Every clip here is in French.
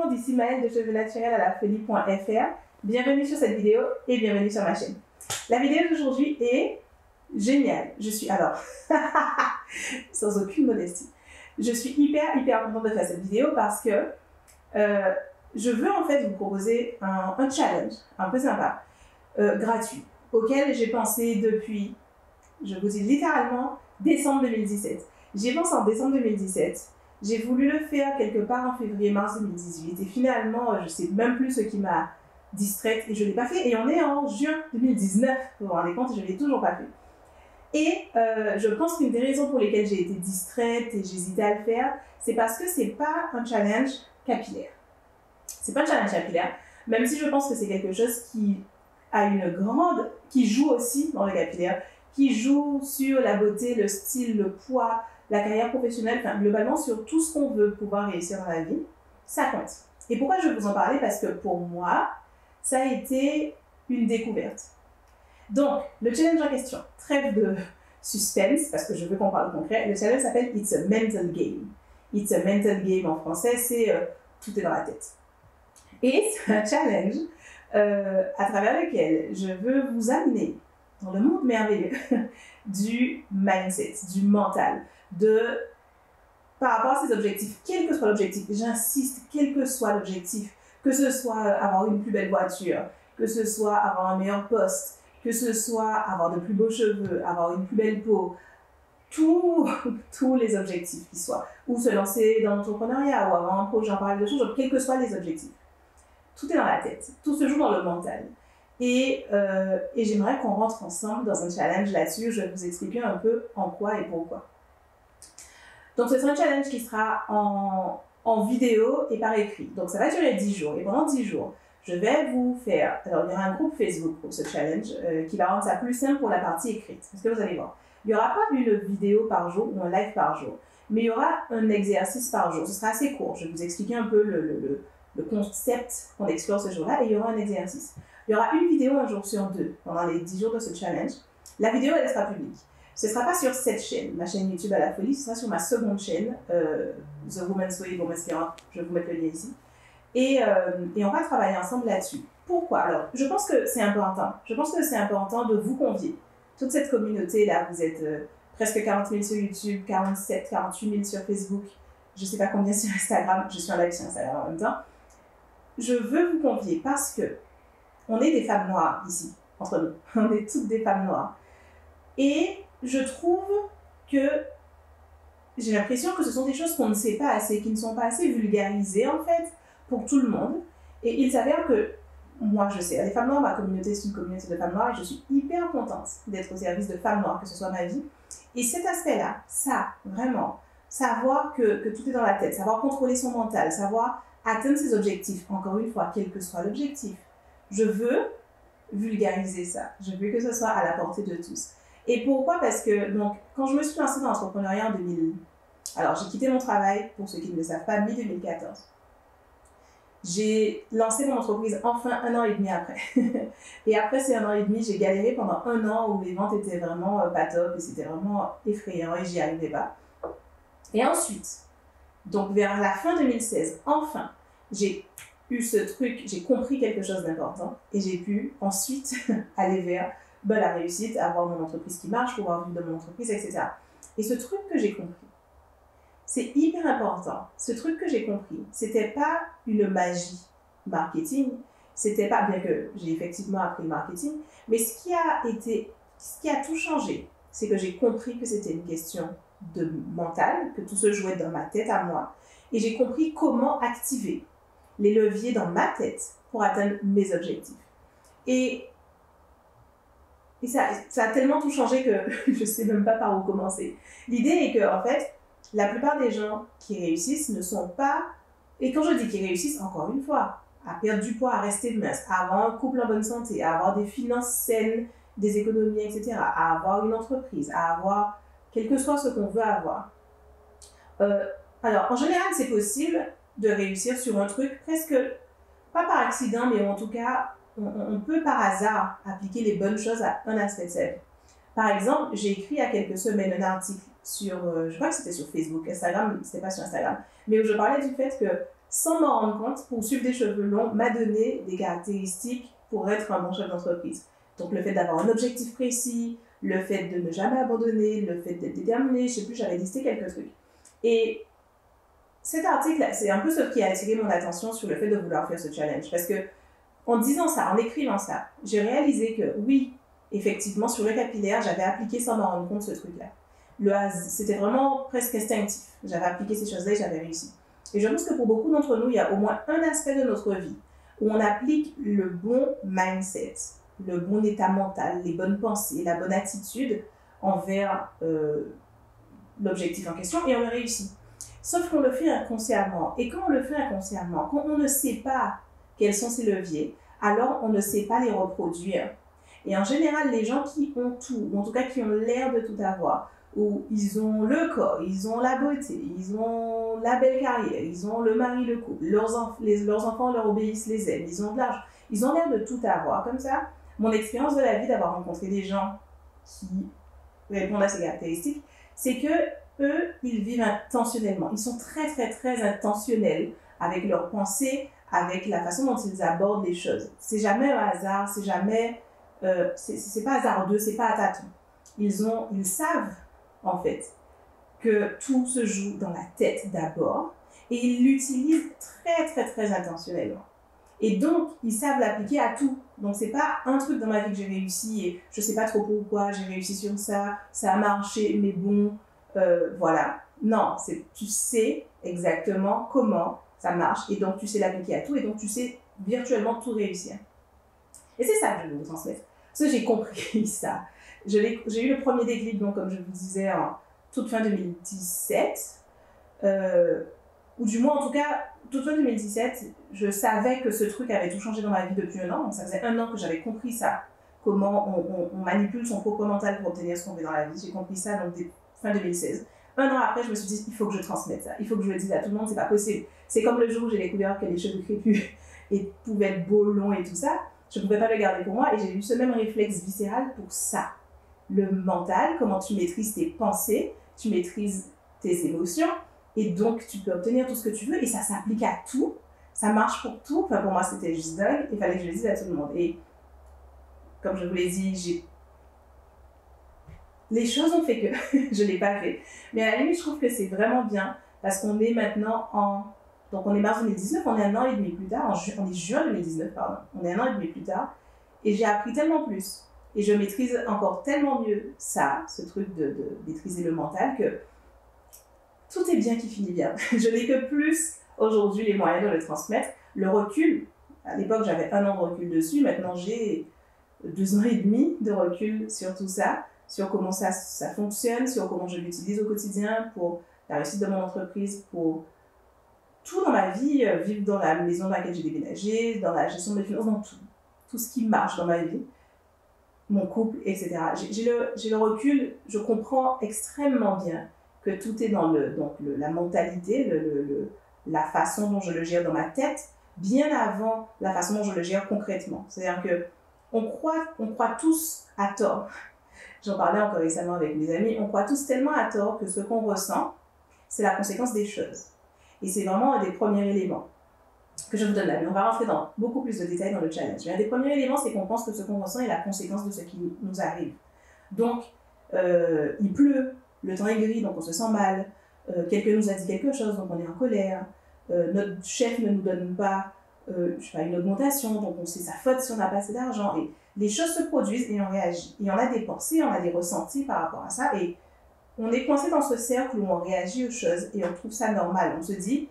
Bonjour, d'ici Maëlle de Cheveux Naturels à la folie.fr. Bienvenue sur cette vidéo et bienvenue sur ma chaîne. La vidéo d'aujourd'hui est géniale. Je suis alors, sans aucune modestie, je suis hyper contente de faire cette vidéo parce que je veux en fait vous proposer un challenge un peu sympa, gratuit, auquel j'ai pensé depuis, je vous dis littéralement, décembre 2017. J'y ai pensé en décembre 2017. J'ai voulu le faire quelque part en février-mars 2018 et finalement, je ne sais même plus ce qui m'a distraite et je ne l'ai pas fait. Et on est en juin 2019, vous vous rendez compte, je ne l'ai toujours pas fait. Et je pense qu'une des raisons pour lesquelles j'ai été distraite et j'hésitais à le faire, c'est parce que ce n'est pas un challenge capillaire. C'est pas un challenge capillaire, même si je pense que c'est quelque chose qui a qui joue aussi dans le capillaire, qui joue sur la beauté, le style, le poids, la carrière professionnelle, enfin globalement sur tout ce qu'on veut pouvoir réussir dans la vie, ça compte. Et pourquoi je vais vous en parler? Parce que pour moi, ça a été une découverte. Donc, le challenge en question, trêve de suspense, parce que je veux qu'on parle concret, le challenge s'appelle It's a Mental Game. It's a Mental Game en français, c'est tout est dans la tête. Et c'est un challenge à travers lequel je veux vous amener dans le monde merveilleux du mindset, du mental, par rapport à ces objectifs, quel que soit l'objectif, j'insiste, quel que soit l'objectif, que ce soit avoir une plus belle voiture, que ce soit avoir un meilleur poste, que ce soit avoir de plus beaux cheveux, avoir une plus belle peau, tous les objectifs qui soient, ou se lancer dans l'entrepreneuriat, ou avoir un projet en parallèle de choses, quels que soient les objectifs. Tout est dans la tête, tout se joue dans le mental. Et j'aimerais qu'on rentre ensemble dans un challenge là-dessus. Je vais vous expliquer un peu en quoi et pourquoi. Donc, ce sera un challenge qui sera en vidéo et par écrit. Donc, ça va durer 10 jours. Et pendant 10 jours, je vais vous faire... Alors, il y aura un groupe Facebook pour ce challenge qui va rendre ça plus simple pour la partie écrite. Parce que vous allez voir, il n'y aura pas une vidéo par jour ou un live par jour. Mais il y aura un exercice par jour. Ce sera assez court. Je vais vous expliquer un peu le concept qu'on explore ce jour-là. Et il y aura un exercice. Il y aura une vidéo un jour sur deux pendant les 10 jours de ce challenge. La vidéo, elle sera publique. Ce ne sera pas sur cette chaîne, ma chaîne YouTube à la folie, ce sera sur ma seconde chaîne, The Woman's Way, Woman's Care. Je vais vous mettre le lien ici. Et on va travailler ensemble là-dessus. Pourquoi? Alors, je pense que c'est important. Je pense que c'est important de vous convier. Toute cette communauté-là, vous êtes presque 40 000 sur YouTube, 47, 48 000 sur Facebook, je ne sais pas combien sur Instagram, je suis en live sur Instagram en même temps. Je veux vous convier parce que on est des femmes noires ici, entre nous. On est toutes des femmes noires. Et je trouve que j'ai l'impression que ce sont des choses qu'on ne sait pas assez, qui ne sont pas assez vulgarisées en fait pour tout le monde. Et il s'avère que moi je sais, les femmes noires, ma communauté c'est une communauté de femmes noires et je suis hyper contente d'être au service de femmes noires, que ce soit ma vie. Et cet aspect-là, ça, vraiment, savoir que tout est dans la tête, savoir contrôler son mental, savoir atteindre ses objectifs, encore une fois, quel que soit l'objectif. Je veux vulgariser ça. Je veux que ce soit à la portée de tous. Et pourquoi? Parce que, donc, quand je me suis lancée dans l'entrepreneuriat en 2000, alors j'ai quitté mon travail, pour ceux qui ne le savent pas, mi-2014. J'ai lancé mon entreprise enfin 1 an et demi après. Et après ces 1 an et demi, j'ai galéré pendant 1 an où les ventes étaient vraiment pas top et c'était vraiment effrayant et j'y arrivais pas. Et ensuite, donc vers la fin 2016, enfin, j'ai eu ce truc, j'ai compris quelque chose d'important et j'ai pu ensuite aller vers la réussite, avoir mon entreprise qui marche, pouvoir vivre de mon entreprise, etc. Et ce truc que j'ai compris, c'est hyper important. Ce truc que j'ai compris, c'était pas une magie marketing, c'était pas, bien que j'ai effectivement appris le marketing, mais ce qui a tout changé, c'est que j'ai compris que c'était une question de mental, que tout se jouait dans ma tête à moi, et j'ai compris comment activer les leviers dans ma tête pour atteindre mes objectifs. Et ça a tellement tout changé que je ne sais même pas par où commencer. L'idée est que, en fait, la plupart des gens qui réussissent ne sont pas... Et quand je dis qu'ils réussissent, encore une fois, à perdre du poids, à rester mince, à avoir un couple en bonne santé, à avoir des finances saines, des économies, etc., à avoir une entreprise, à avoir quel que soit ce qu'on veut avoir. Alors, en général, c'est possible de réussir sur un truc presque, pas par accident, mais en tout cas, on peut par hasard appliquer les bonnes choses à un aspect de sa vie. Par exemple, j'ai écrit il y a quelques semaines un article sur, je crois que c'était sur Facebook, Instagram, c'était pas sur Instagram, mais où je parlais du fait que sans m'en rendre compte, pour suivre des cheveux longs, m'a donné des caractéristiques pour être un bon chef d'entreprise. Donc le fait d'avoir un objectif précis, le fait de ne jamais abandonner, le fait d'être déterminé, je sais plus, j'avais listé quelques trucs. Et cet article, c'est un peu ce qui a attiré mon attention sur le fait de vouloir faire ce challenge. Parce que en disant ça, en écrivant ça, j'ai réalisé que oui, effectivement, sur le capillaire, j'avais appliqué sans m'en rendre compte ce truc-là. C'était vraiment presque instinctif. J'avais appliqué ces choses-là et j'avais réussi. Et je pense que pour beaucoup d'entre nous, il y a au moins un aspect de notre vie où on applique le bon mindset, le bon état mental, les bonnes pensées, la bonne attitude envers l'objectif en question et on le réussit. Sauf qu'on le fait inconsciemment. Et quand on le fait inconsciemment, quand on ne sait pas quels sont ces leviers, alors on ne sait pas les reproduire. Et en général, les gens qui ont tout, ou en tout cas qui ont l'air de tout avoir, où ils ont le corps, ils ont la beauté, ils ont la belle carrière, ils ont le mari, le couple, leurs enfants leur obéissent, les aiment, ils ont de l'argent, ils ont l'air de tout avoir. Comme ça, mon expérience de la vie d'avoir rencontré des gens qui répondent à ces caractéristiques, c'est que eux, ils vivent intentionnellement. Ils sont très, très, très intentionnels avec leurs pensées, avec la façon dont ils abordent les choses. C'est jamais un hasard, c'est jamais... c'est pas hasardeux, c'est pas à tâtons. Ils savent, en fait, que tout se joue dans la tête d'abord et ils l'utilisent très, très, très intentionnellement. Et donc, ils savent l'appliquer à tout. Donc, c'est pas un truc dans ma vie que j'ai réussi et je sais pas trop pourquoi j'ai réussi sur ça, ça a marché, mais bon... voilà. Non, tu sais exactement comment ça marche et donc tu sais l'appliquer à tout et donc tu sais virtuellement tout réussir. Et c'est ça que je veux vous transmettre. Parce que j'ai compris ça. J'ai eu le premier déclic, donc, comme je vous disais, en toute fin 2017. Ou du moins, en tout cas, toute fin 2017, je savais que ce truc avait tout changé dans ma vie depuis un an. Donc ça faisait un an que j'avais compris ça. Comment on manipule son propre mental pour obtenir ce qu'on veut dans la vie. J'ai compris ça donc fin 2016. Un an après, je me suis dit, il faut que je transmette ça. Il faut que je le dise à tout le monde, c'est pas possible. C'est comme le jour où j'ai découvert que les cheveux crépus pouvaient être beaux, longs et tout ça. Je ne pouvais pas le garder pour moi et j'ai eu ce même réflexe viscéral pour ça. Le mental, comment tu maîtrises tes pensées, tu maîtrises tes émotions et donc tu peux obtenir tout ce que tu veux et ça s'applique à tout. Ça marche pour tout. Enfin, pour moi, c'était juste dingue. Il fallait que je le dise à tout le monde. Et comme je vous l'ai dit, les choses ont fait que je ne l'ai pas fait. Mais à la limite, je trouve que c'est vraiment bien parce qu'on est maintenant donc on est mars 2019, on est un an et demi plus tard, on est juin 2019, pardon. On est un an et demi plus tard et j'ai appris tellement plus. Et je maîtrise encore tellement mieux ça, ce truc de maîtriser le mental, que tout est bien qui finit bien. Je n'ai que plus aujourd'hui les moyens de le transmettre. Le recul, à l'époque j'avais 1 an de recul dessus, maintenant j'ai 2 ans et demi de recul sur tout ça, sur comment ça fonctionne, sur comment je l'utilise au quotidien pour la réussite de mon entreprise, pour tout dans ma vie, vivre dans la maison dans laquelle j'ai déménagé, dans la gestion de mes finances, dans tout ce qui marche dans ma vie, mon couple, etc. J'ai le recul, je comprends extrêmement bien que tout est dans la mentalité, la façon dont je le gère dans ma tête, bien avant la façon dont je le gère concrètement. C'est-à-dire que on croit tous à tort. J'en parlais encore récemment avec mes amis, on croit tous tellement à tort que ce qu'on ressent, c'est la conséquence des choses. Et c'est vraiment un des premiers éléments que je vous donne là. Mais on va rentrer dans beaucoup plus de détails dans le challenge. Mais un des premiers éléments, c'est qu'on pense que ce qu'on ressent est la conséquence de ce qui nous arrive. Donc, il pleut, le temps est gris, donc on se sent mal. Quelqu'un nous a dit quelque chose, donc on est en colère. Notre chef ne nous donne pas, une augmentation, donc on sait sa faute si on n'a pas assez d'argent. Et les choses se produisent et on réagit. Et on a des pensées, on a des ressentis par rapport à ça. Et on est coincé dans ce cercle où on réagit aux choses et on trouve ça normal. On se dit,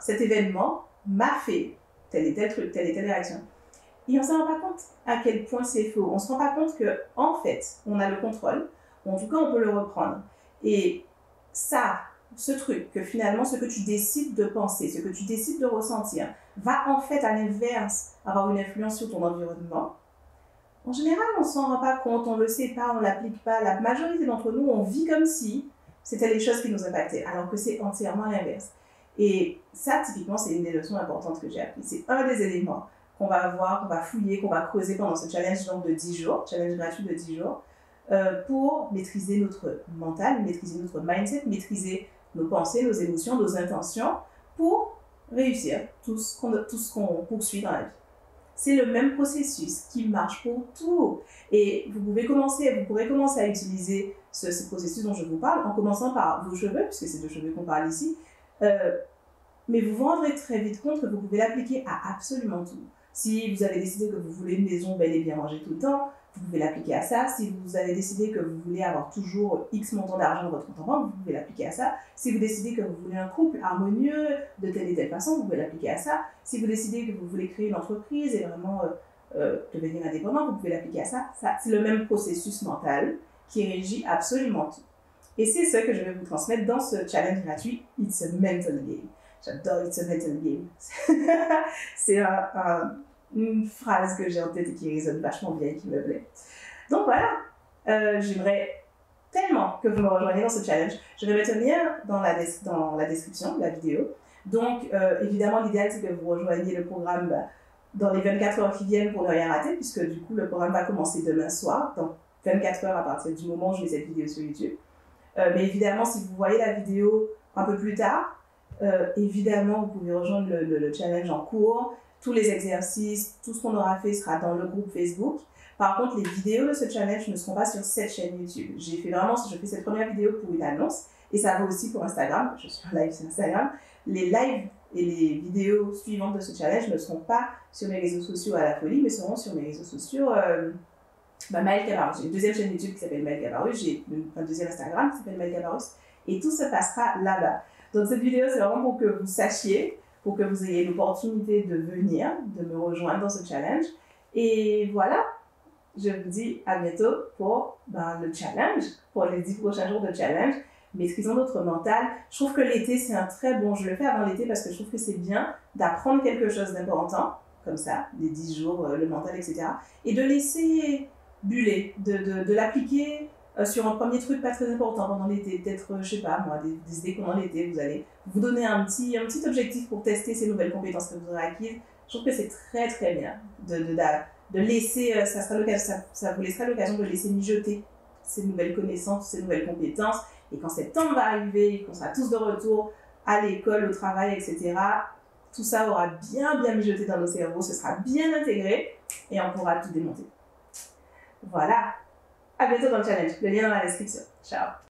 cet événement m'a fait tel et tel truc, telle et telle réaction. Et on ne se rend pas compte à quel point c'est faux. On ne se rend pas compte qu'en fait, on a le contrôle, ou en tout cas, on peut le reprendre. Et ça, ce truc, que finalement, ce que tu décides de penser, ce que tu décides de ressentir, va en fait, à l'inverse, avoir une influence sur ton environnement. En général, on ne s'en rend pas compte, on ne le sait pas, on ne l'applique pas. La majorité d'entre nous, on vit comme si c'était les choses qui nous impactaient, alors que c'est entièrement l'inverse. Et ça, typiquement, c'est une des leçons importantes que j'ai apprises. C'est un des éléments qu'on va voir, qu'on va fouiller, qu'on va creuser pendant ce challenge donc de 10 jours, challenge gratuit de 10 jours, pour maîtriser notre mental, maîtriser notre mindset, maîtriser nos pensées, nos émotions, nos intentions, pour réussir tout ce qu'on poursuit dans la vie. C'est le même processus qui marche pour tout. Et vous pourrez commencer à utiliser ce processus dont je vous parle en commençant par vos cheveux, puisque c'est de cheveux qu'on parle ici. Mais vous vous rendrez très vite compte que vous pouvez l'appliquer à absolument tout. Si vous avez décidé que vous voulez une maison belle et bien rangée tout le temps, vous pouvez l'appliquer à ça. Si vous avez décidé que vous voulez avoir toujours X montant d'argent dans votre compte en banque, vous pouvez l'appliquer à ça. Si vous décidez que vous voulez un couple harmonieux de telle et telle façon, vous pouvez l'appliquer à ça. Si vous décidez que vous voulez créer une entreprise et vraiment devenir indépendant, vous pouvez l'appliquer à ça. C'est le même processus mental qui régit absolument tout. Et c'est ce que je vais vous transmettre dans ce challenge gratuit, It's a Mental Game. J'adore It's a Mental Game. C'est une phrase que j'ai en tête et qui résonne vachement bien et qui me plaît. Donc voilà, j'aimerais tellement que vous me rejoigniez dans ce challenge. Je vais mettre un lien dans la description de la vidéo. Donc évidemment, l'idéal c'est que vous rejoigniez le programme dans les 24 heures qui viennent pour ne rien rater, puisque du coup le programme va commencer demain soir, donc 24 heures à partir du moment où je mets cette vidéo sur YouTube. Mais évidemment, si vous voyez la vidéo un peu plus tard, évidemment, vous pouvez rejoindre le challenge en cours. Tous les exercices, tout ce qu'on aura fait sera dans le groupe Facebook. Par contre, les vidéos de ce challenge ne seront pas sur cette chaîne YouTube. Je fais cette première vidéo pour une annonce et ça vaut aussi pour Instagram. Je suis en live sur Instagram. Les lives et les vidéos suivantes de ce challenge ne seront pas sur mes réseaux sociaux à la folie, mais seront sur mes réseaux sociaux Maëlle Cabarrus. J'ai une deuxième chaîne YouTube qui s'appelle Maëlle Cabarrus. J'ai un deuxième Instagram qui s'appelle Maëlle Cabarrus. Et tout se passera là-bas. Donc cette vidéo, c'est vraiment pour que vous sachiez, pour que vous ayez l'opportunité de venir, de me rejoindre dans ce challenge. Et voilà, je vous dis à bientôt pour le challenge, pour les 10 prochains jours de challenge. Maîtrisons notre mental. Je trouve que l'été, c'est un très bon... Je le fais avant l'été parce que je trouve que c'est bien d'apprendre quelque chose d'important, comme ça, les 10 jours, le mental, etc. Et de laisser buller, de l'appliquer sur un premier truc pas très important pendant l'été, peut-être, je sais pas moi, des idées pendant l'été, vous allez vous donner un petit objectif pour tester ces nouvelles compétences que vous aurez acquises. Je trouve que c'est très très bien de laisser, ça vous laissera l'occasion de laisser mijoter ces nouvelles connaissances, ces nouvelles compétences, et quand septembre va arriver, qu'on sera tous de retour à l'école, au travail, etc., tout ça aura bien mijoté dans nos cerveaux, ce sera bien intégré, et on pourra tout démonter. Voilà. À bientôt dans le challenge. Le lien dans la description. Ciao.